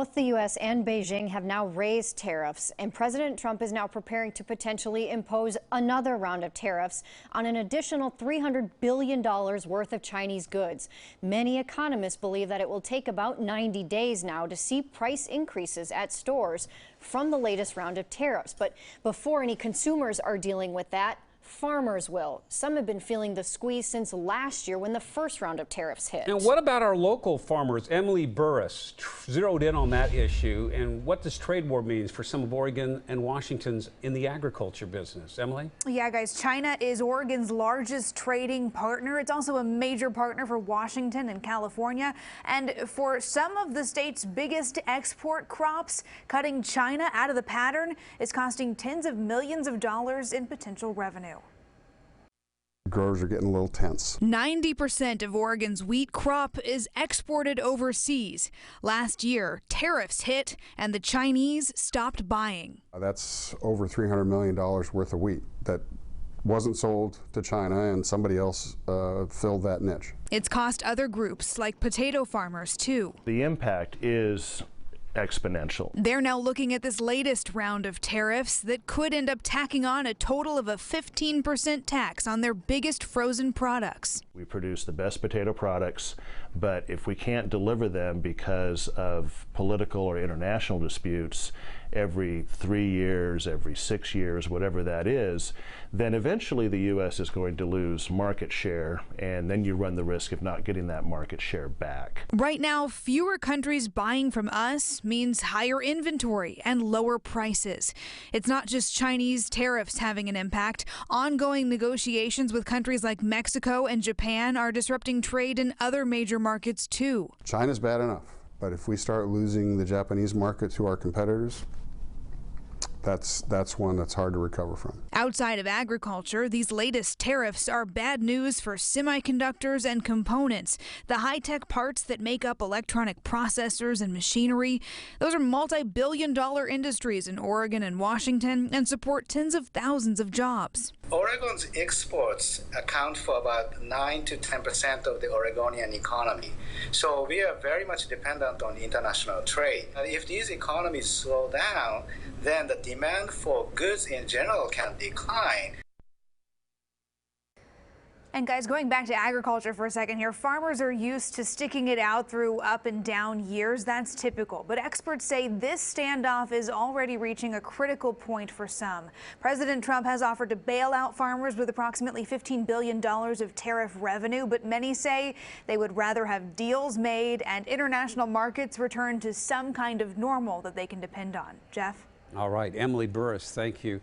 Both the U.S. and Beijing have now raised tariffs, and President Trump is now preparing to potentially impose another round of tariffs on an additional $300 billion worth of Chinese goods. Many economists believe that it will take about 90 days now to see price increases at stores from the latest round of tariffs. But before any consumers are dealing with that, farmers will. Some have been feeling the squeeze since last year when the first round of tariffs hit. And what about our local farmers? Emily Burris zeroed in on that issue. And what does trade war mean for some of Oregon and Washington's in the agriculture business? Emily? Yeah, guys, China is Oregon's largest trading partner. It's also a major partner for Washington and California. And for some of the state's biggest export crops, cutting China out of the pattern is costing tens of millions of dollars in potential revenue. Growers are getting a little tense. 90% of Oregon's wheat crop is exported overseas. Last year, tariffs hit and the Chinese stopped buying. That's over $300 million worth of wheat that wasn't sold to China, and somebody else filled that niche. It's cost other groups like potato farmers too. The impact is exponential. They're now looking at this latest round of tariffs that could end up tacking on a total of a 15% tax on their biggest frozen products. We produce the best potato products, but if we can't deliver them because of political or international disputes every 3 years, every 6 years, whatever that is, then eventually the U.S. is going to lose market share, and then you run the risk of not getting that market share back. Right now, fewer countries buying from us means higher inventory and lower prices. It's not just Chinese tariffs having an impact. Ongoing negotiations with countries like Mexico and Japan are disrupting trade in other major markets too. China's bad enough, but if we start losing the Japanese market to our competitors, that's one that's hard to recover from. Outside of agriculture, these latest tariffs are bad news for semiconductors and components, the high-tech parts that make up electronic processors and machinery. Those are multi-billion-dollar industries in Oregon and Washington and support tens of thousands of jobs. Oregon's exports account for about 9 to 10% of the Oregonian economy. So we are very much dependent on international trade. If these economies slow down, then the demand for goods in general can decline. And guys, going back to agriculture for a second here, farmers are used to sticking it out through up and down years. That's typical. But experts say this standoff is already reaching a critical point for some. President Trump has offered to bail out farmers with approximately $15 billion of tariff revenue, but many say they would rather have deals made and international markets return to some kind of normal that they can depend on. Jeff? All right, Emily Burris, thank you.